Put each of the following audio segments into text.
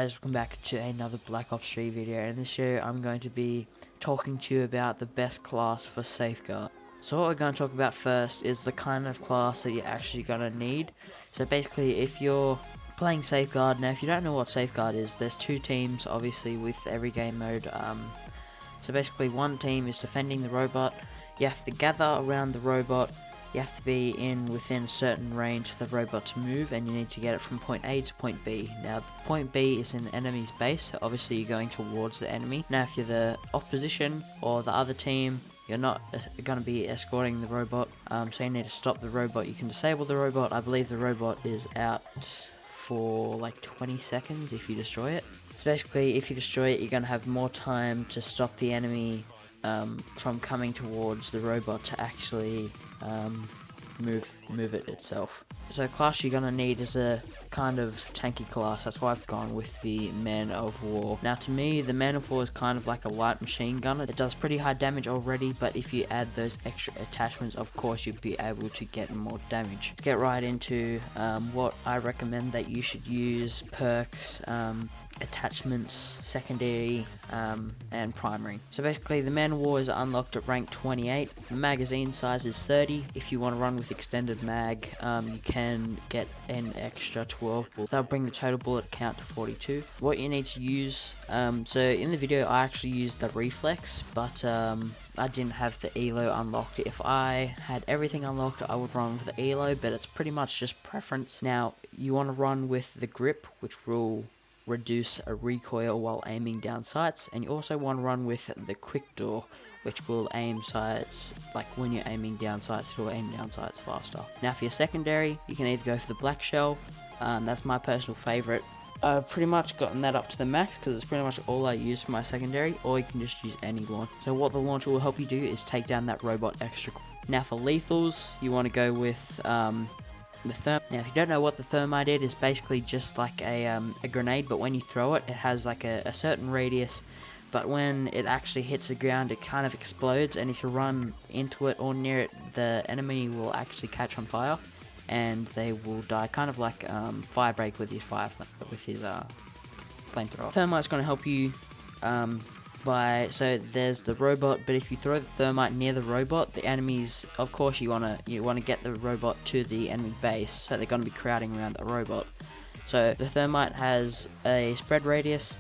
guys, welcome back to another Black Ops 3 video, and in this video I'm going to be talking to you about the best class for Safeguard. So what we're going to talk about first is the kind of class that you're actually going to need. So basically, if you're playing Safeguard, now if you don't know what Safeguard is, there's two teams obviously with every game mode. So basically one team is defending the robot. You have to gather around the robot. You have to be within a certain range for the robot to move, and you need to get it from point A to point B. Now, point B is in the enemy's base, so obviously you're going towards the enemy. Now, if you're the opposition or the other team, you're not going to be escorting the robot, so you need to stop the robot. You can disable the robot. I believe the robot is out for like 20 seconds if you destroy it. So basically, if you destroy it, you're going to have more time to stop the enemy from coming towards the robot to actually move it itself. So the class you're gonna need is a kind of tanky class. That's why I've gone with the Man of War. Now to me, the Man of War is kind of like a light machine gunner. It does pretty high damage already, but if you add those extra attachments, of course you'd be able to get more damage. Let's get right into what I recommend that you should use: perks, attachments, secondary, and primary. So basically, the Man of War is unlocked at rank 28. The magazine size is 30. If you want to run with extended mag, you can get an extra 12 bullets. That'll bring the total bullet count to 42. What you need to use, so in the video I actually used the reflex, but I didn't have the ELO unlocked. If I had everything unlocked, I would run with the ELO, but it's pretty much just preference. Now, you want to run with the grip, which will reduce a recoil while aiming down sights, and you also want to run with the quick door, which will aim sights, like when you're aiming down sights, it will aim down sights faster. Now for your secondary, you can either go for the black shell, that's my personal favorite. I've pretty much gotten that up to the max because it's pretty much all I use for my secondary, or you can just use any launch. So what the launcher will help you do is take down that robot extra. Now for lethals, you want to go with the thermite. Now if you don't know what the thermite is, it's basically just like a grenade, but when you throw it, it has like a certain radius, but when it actually hits the ground, it kind of explodes, and if you run into it or near it, the enemy will actually catch on fire and they will die, kind of like Firebreak with his flamethrower. Thermite's going to help you so there's the robot, but if you throw the thermite near the robot, the enemies, of course you want to get the robot to the enemy base, so they're going to be crowding around the robot. So the thermite has a spread radius,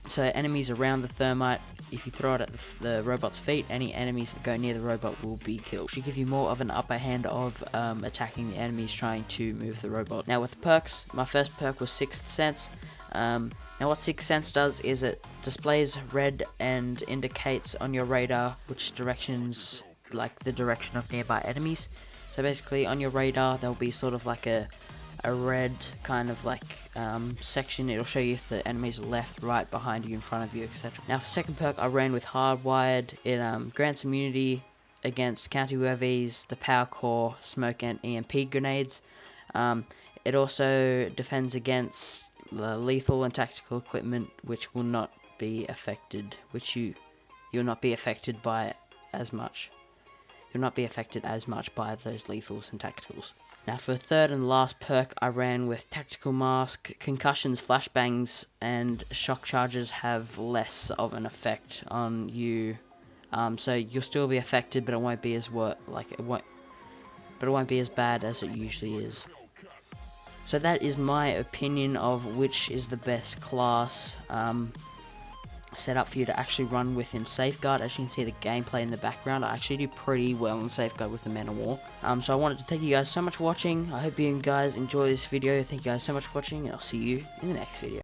so enemies around the thermite, if you throw it at the robot's feet, any enemies that go near the robot will be killed. Should give you more of an upper hand of attacking the enemies trying to move the robot. Now with the perks, my first perk was Sixth Sense. Now what Sixth Sense does is it displays red and indicates on your radar which directions, like the direction of nearby enemies. So basically on your radar there'll be sort of like a red kind of like section. It'll show you if the enemies are left, right, behind you, in front of you, etc. Now for second perk, I ran with Hardwired. It grants immunity against counter UAVs, the power core, smoke, and EMP grenades. It also defends against the lethal and tactical equipment, which will not be affected, you'll not be affected by as much. You'll not be affected as much by those lethals and tacticals. Now for the third and last perk, I ran with Tactical Mask. Concussions, flashbangs, and shock charges have less of an effect on you. So you'll still be affected, but it won't be as it won't be as bad as it usually is. So that is my opinion of which is the best class set up for you to actually run with in Safeguard. As you can see the gameplay in the background, I actually do pretty well in Safeguard with the Man of War. So I wanted to thank you guys so much for watching. I hope you guys enjoy this video. Thank you guys so much for watching, and I'll see you in the next video.